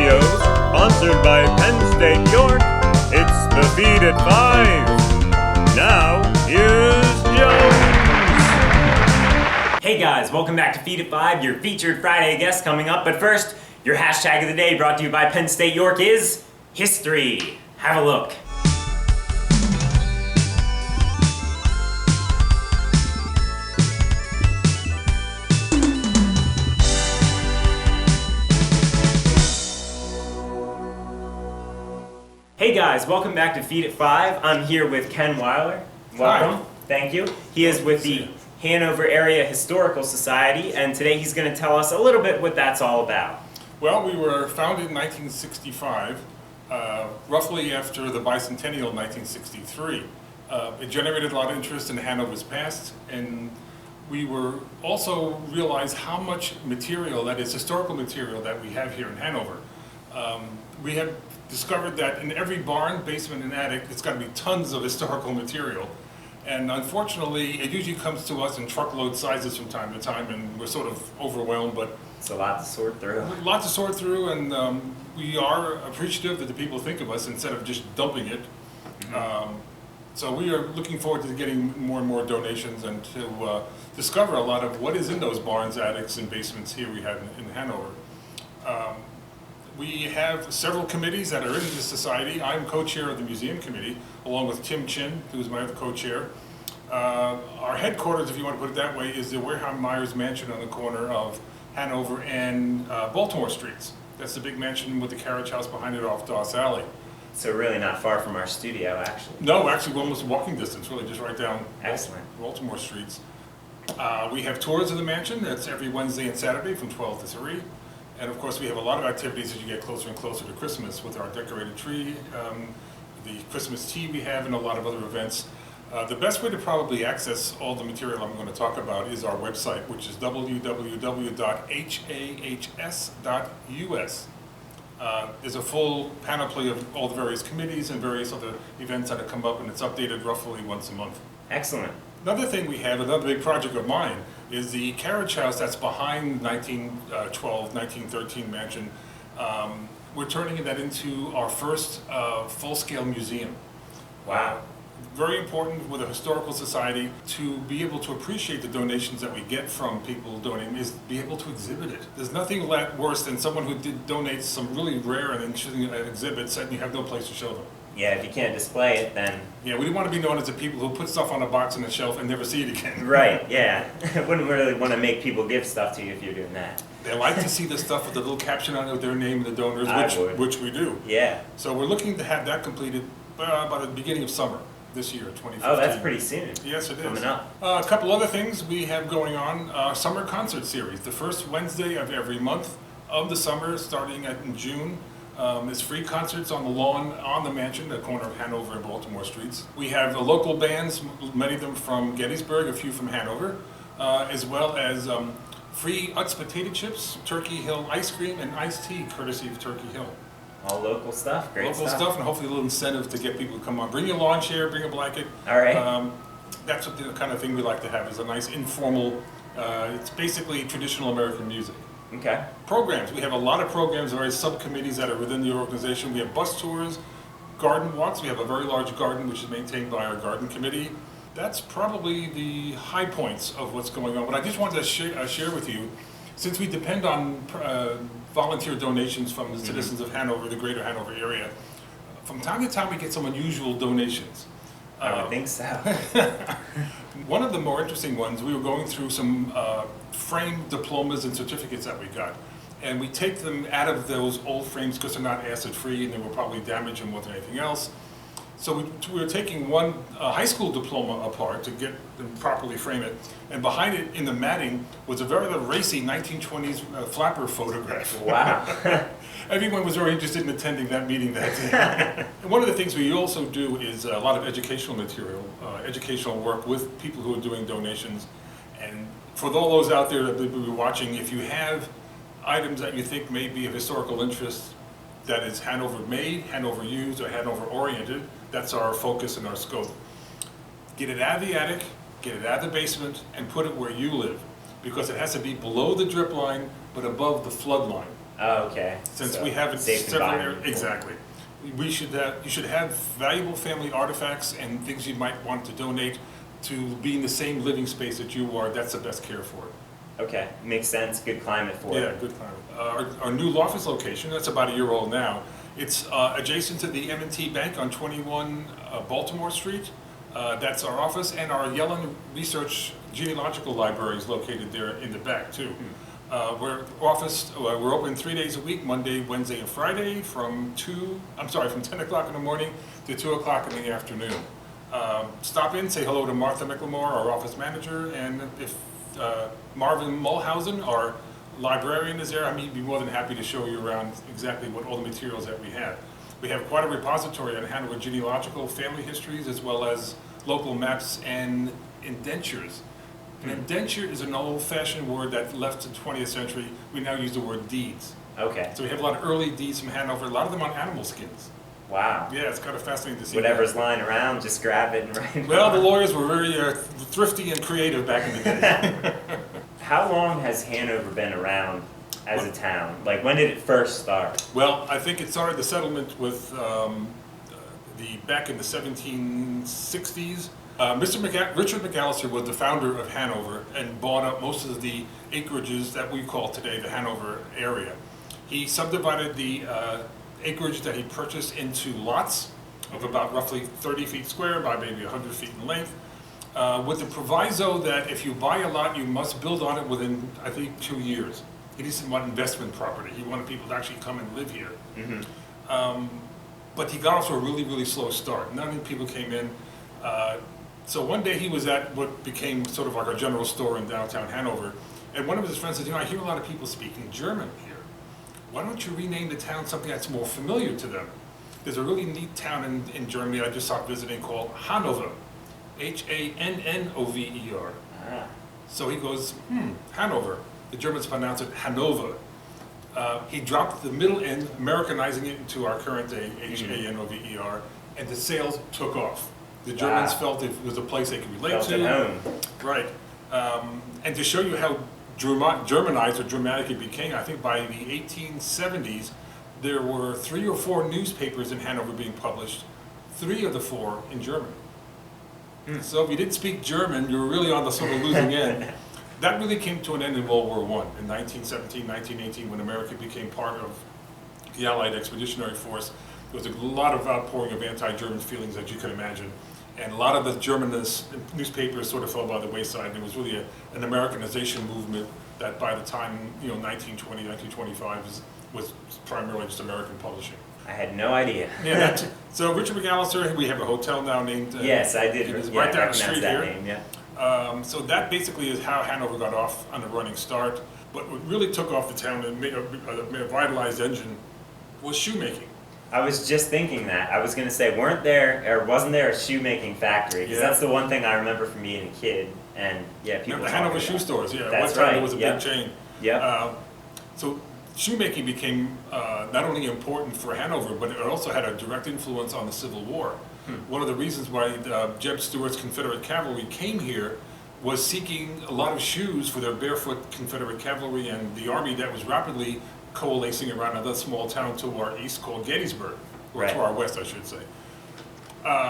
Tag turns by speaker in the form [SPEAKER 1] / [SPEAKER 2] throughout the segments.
[SPEAKER 1] Studios, sponsored by Penn State York, it's the Feed at 5. Now, here's Jones.
[SPEAKER 2] Hey guys, welcome back to Feed at 5, your featured Friday guest coming up. But first, your hashtag of the day brought to you by Penn State York is history. Have a look. Hey guys, welcome back to Feed at 5. I'm here with Ken Weiler. Welcome.
[SPEAKER 3] Hi.
[SPEAKER 2] Thank you. He is with the Hanover Area Historical Society, and today he's going to tell us a little bit what that's all about.
[SPEAKER 3] Well, we were founded in 1965, roughly after the bicentennial of 1963. It generated a lot of interest in Hanover's past, and we were also realized how much material, that is historical material, that we have here in Hanover. We have discovered that in every barn, basement, and attic, it's got to be tons of historical material. And unfortunately, it usually comes to us in truckload sizes from time to time, and we're sort of overwhelmed, but
[SPEAKER 2] It's a lot to sort through.
[SPEAKER 3] lots to sort through, and we are appreciative that the people think of us instead of just dumping it. So we are looking forward to getting more and more donations and to discover a lot of what is in those barns, attics, and basements here we have in Hanover. We have several committees that are in the society. I'm co-chair of the museum committee, along with Tim Chin, who's my other co-chair. Our headquarters, if you want to put it that way, is the Wareham Myers Mansion on the corner of Hanover and Baltimore Streets. That's the big mansion with the carriage house behind it off Doss Alley.
[SPEAKER 2] So really not far from our studio, actually.
[SPEAKER 3] No, actually, we're almost walking distance, really, just right down
[SPEAKER 2] Excellent.
[SPEAKER 3] Baltimore Streets. We have tours of the mansion. That's every Wednesday and Saturday from 12 to 3. And of course, we have a lot of activities as you get closer and closer to Christmas with our decorated tree, the Christmas tea we have, and a lot of other events. The best way to probably access all the material I'm going to talk about is our website, which is www.hahs.us. There's a full panoply of all the various committees and various other events that have come up, and it's updated roughly once a month.
[SPEAKER 2] Excellent.
[SPEAKER 3] Another thing we have, another big project of mine, is the carriage house that's behind 1912, 1913 mansion. We're turning that into our first full-scale museum.
[SPEAKER 2] Wow.
[SPEAKER 3] Very important with a historical society to be able to appreciate the donations that we get from people donating, is be able to exhibit it. There's nothing worse than someone who donates some really rare and interesting exhibits and you have no place to show them.
[SPEAKER 2] Yeah, if you can't display it, then...
[SPEAKER 3] Yeah, we didn't want to be known as the people who put stuff on a box on a shelf and never see it again.
[SPEAKER 2] Right, yeah. I wouldn't really want to make people give stuff to you if you're doing that.
[SPEAKER 3] They like to see the stuff with the little caption on it with their name and the donors, which we do.
[SPEAKER 2] Yeah.
[SPEAKER 3] So we're looking to have that completed by the beginning of summer this year, 2015.
[SPEAKER 2] Oh, that's pretty soon.
[SPEAKER 3] Yes, it is.
[SPEAKER 2] Coming up.
[SPEAKER 3] A couple other things we have going on. Summer concert series. The first Wednesday of every month of the summer, starting in June. It's free concerts on the lawn on the mansion, the corner of Hanover and Baltimore Streets. We have local bands, many of them from Gettysburg, a few from Hanover, as well as free Utz potato chips, Turkey Hill ice cream, and iced tea, courtesy of Turkey Hill.
[SPEAKER 2] All local stuff, great
[SPEAKER 3] Local stuff, and hopefully a little incentive to get people to come on. Bring your lawn chair, bring a blanket.
[SPEAKER 2] All right.
[SPEAKER 3] That's what the kind of thing we like to have, is a nice informal, it's basically traditional American music.
[SPEAKER 2] Okay.
[SPEAKER 3] Programs. We have a lot of programs, various subcommittees that are within the organization. We have bus tours, garden walks. We have a very large garden which is maintained by our garden committee. That's probably the high points of what's going on. But I just wanted to share with you, since we depend on volunteer donations from the citizens of Hanover, the greater Hanover area, from time to time we get some unusual donations.
[SPEAKER 2] I would think so.
[SPEAKER 3] One of the more interesting ones, we were going through some framed diplomas and certificates that we got. And we take them out of those old frames because they're not acid-free and they will probably damage them more than anything else. So we were taking one high school diploma apart to get them properly frame it. And behind it in the matting was a very racy 1920s flapper photograph.
[SPEAKER 2] Wow.
[SPEAKER 3] Everyone was very interested in attending that meeting that day. And one of the things we also do is a lot of educational material, educational work with people who are doing donations. And for all those out there that will be watching, if you have items that you think may be of historical interest, that is Hanover made, Hanover used, or Hanover oriented, that's our focus and our scope. Get it out of the attic, get it out of the basement, and put it where you live. Because it has to be below the drip line, but above the flood line.
[SPEAKER 2] Oh, okay.
[SPEAKER 3] Since
[SPEAKER 2] So,
[SPEAKER 3] we have it
[SPEAKER 2] safe
[SPEAKER 3] several
[SPEAKER 2] environment.
[SPEAKER 3] exactly. You should have valuable family artifacts and things you might want to donate to be in the same living space that you are. That's the best care for it.
[SPEAKER 2] Okay, makes sense. Good climate for
[SPEAKER 3] Yeah,
[SPEAKER 2] it.
[SPEAKER 3] good climate. Our new office location, that's about a year old now. It's adjacent to the M&T Bank on 21 Baltimore Street. That's our office, and our Yellen Research Genealogical Library is located there in the back too. We're open 3 days a week, Monday, Wednesday, and Friday from 10 o'clock in the morning to 2 o'clock in the afternoon. Stop in, say hello to Martha McLemore, our office manager, and if Marvin Mulhausen, our librarian, is there, he'd be more than happy to show you around exactly what all the materials that we have. We have quite a repository on Hanover genealogical family histories, as well as local maps and indentures. An indenture is an old-fashioned word that left the 20th century. We now use the word deeds.
[SPEAKER 2] Okay.
[SPEAKER 3] So we have a lot of early deeds from Hanover, a lot of them on animal skins.
[SPEAKER 2] Wow.
[SPEAKER 3] Yeah, it's kind of fascinating to see.
[SPEAKER 2] Whatever's
[SPEAKER 3] that.
[SPEAKER 2] lying around, just grab it and write it
[SPEAKER 3] Well, the
[SPEAKER 2] down.
[SPEAKER 3] lawyers were very thrifty and creative back in the day.
[SPEAKER 2] How long has Hanover been around as a town? Like, when did it first start?
[SPEAKER 3] Well, I think it started the settlement with back in the 1760s. Richard McAllister was the founder of Hanover and bought up most of the acreages that we call today the Hanover area. He subdivided the acreage that he purchased into lots of about roughly 30 feet square by maybe 100 feet in length, with the proviso that if you buy a lot, you must build on it within, I think, 2 years. He didn't want investment property. He wanted people to actually come and live here. But he got off to a really, really slow start. Not many people came in. So one day he was at what became sort of like our general store in downtown Hanover, and one of his friends said, I hear a lot of people speaking German here. Why don't you rename the town something that's more familiar to them? There's a really neat town in Germany I just stopped visiting called Hanover, Hanover. So he goes, Hanover. The Germans pronounce it Hanover. He dropped the middle end, Americanizing it into our current day, Hanover, and the sales took off. The Germans felt it was a place they could relate
[SPEAKER 2] Felt
[SPEAKER 3] to.
[SPEAKER 2] at home.
[SPEAKER 3] Right. And to show you how Germanized or dramatic it became, I think by the 1870s, there were 3 or 4 newspapers in Hanover being published, 3 of the 4 in German. So if you didn't speak German, you were really on the sort of losing end. That really came to an end in World War I, in 1917, 1918, when America became part of the Allied Expeditionary Force. There was a lot of outpouring of anti-German feelings, as you can imagine. And a lot of the German newspapers sort of fell by the wayside. There was really an Americanization movement that by the time, 1920, 1925 was primarily just American publishing.
[SPEAKER 2] I had no idea.
[SPEAKER 3] Yeah, so Richard McAllister, we have a hotel now named...
[SPEAKER 2] Yes, I did.
[SPEAKER 3] Right down the street
[SPEAKER 2] that
[SPEAKER 3] here.
[SPEAKER 2] name, yeah.
[SPEAKER 3] So that basically is how Hanover got off on a running start. But what really took off the town and made a vitalized engine was shoemaking.
[SPEAKER 2] I was just thinking that. I was going to say, wasn't there a shoemaking factory? Because that's the one thing I remember from being a kid. And yeah, people
[SPEAKER 3] The Hanover shoe stores, yeah.
[SPEAKER 2] That's
[SPEAKER 3] one time
[SPEAKER 2] right.
[SPEAKER 3] There was a big chain.
[SPEAKER 2] Yeah.
[SPEAKER 3] So shoemaking became not only important for Hanover, but it also had a direct influence on the Civil War. One of the reasons why Jeb Stuart's Confederate cavalry came here was seeking a lot of shoes for their barefoot Confederate cavalry and the army that was rapidly coalescing around another small town to our east called Gettysburg, or to our west, I should say.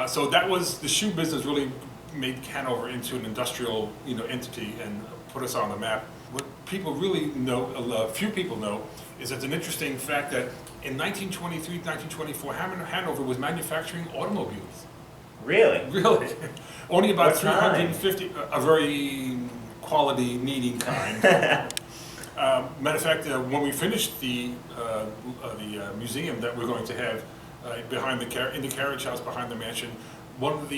[SPEAKER 3] So that was, the shoe business really made Hanover into an industrial entity and put us on the map. What people really know, few people know, is it's an interesting fact that in 1923, 1924, Hanover was manufacturing automobiles.
[SPEAKER 2] Really?
[SPEAKER 3] Really? Only about
[SPEAKER 2] What kind?
[SPEAKER 3] 350, a very quality needing kind. Matter of fact, when we finished the museum that we're going to have in the carriage house behind the mansion, one of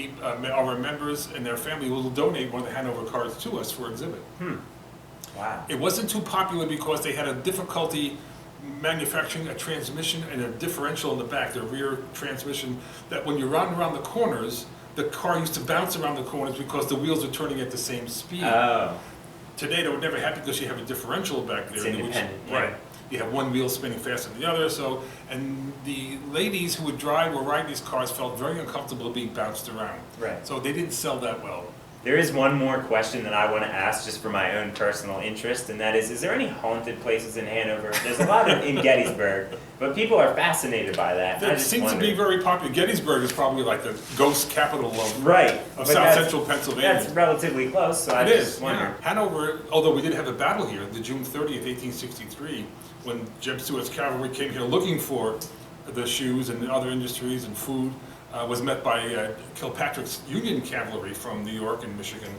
[SPEAKER 3] our members and their family will donate one of the Hanover cars to us for exhibit.
[SPEAKER 2] Wow.
[SPEAKER 3] It wasn't too popular because they had a difficulty manufacturing a transmission and a differential in the back, the rear transmission, that when you run around the corners, the car used to bounce around the corners because the wheels are turning at the same speed.
[SPEAKER 2] Oh.
[SPEAKER 3] Today that would never happen because you have a differential back there.
[SPEAKER 2] It's independent,
[SPEAKER 3] Right. You have one wheel spinning faster than the other, and the ladies who would drive or ride these cars felt very uncomfortable being bounced around.
[SPEAKER 2] Right.
[SPEAKER 3] So they didn't sell that well.
[SPEAKER 2] There is one more question that I want to ask just for my own personal interest, and that is there any haunted places in Hanover? There's a lot in Gettysburg, but people are fascinated by that.
[SPEAKER 3] It seems to be very popular. Gettysburg is probably like the ghost capital
[SPEAKER 2] right.
[SPEAKER 3] of South Central Pennsylvania.
[SPEAKER 2] That's relatively close, so I just wonder.
[SPEAKER 3] Yeah. Hanover, although we did have a battle here, the June 30th, 1863, when Jeb Stuart's cavalry came here looking for the shoes and the other industries and food, was met by Kilpatrick's Union cavalry from New York and Michigan,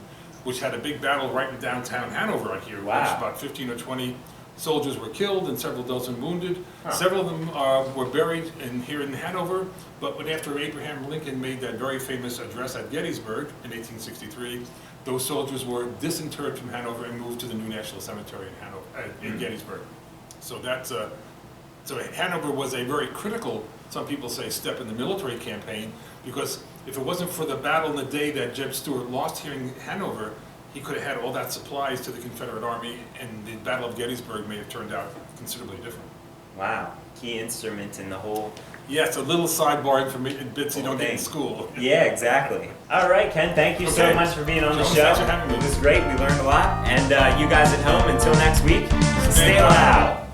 [SPEAKER 3] which had a big battle right in downtown Hanover right here.
[SPEAKER 2] Wow.
[SPEAKER 3] Which about 15 or 20 soldiers were killed and several dozen wounded.
[SPEAKER 2] Huh.
[SPEAKER 3] Several of them were buried here in Hanover, but when after Abraham Lincoln made that very famous address at Gettysburg in 1863, those soldiers were disinterred from Hanover and moved to the new National Cemetery in Hanover, in Gettysburg. So that's so Hanover was a very critical, some people say, step in the military campaign, because if it wasn't for the battle in the day that Jeb Stuart lost here in Hanover, he could have had all that supplies to the Confederate Army, and the Battle of Gettysburg may have turned out considerably different.
[SPEAKER 2] Wow, key instrument in the whole.
[SPEAKER 3] Yeah, it's a little sidebar information bits you don't get in school.
[SPEAKER 2] Yeah, exactly. All right, Ken, thank you so much for being on the show.
[SPEAKER 3] Thanks for having me.
[SPEAKER 2] It was great. We learned a lot. And you guys at home, until next week, stay loud.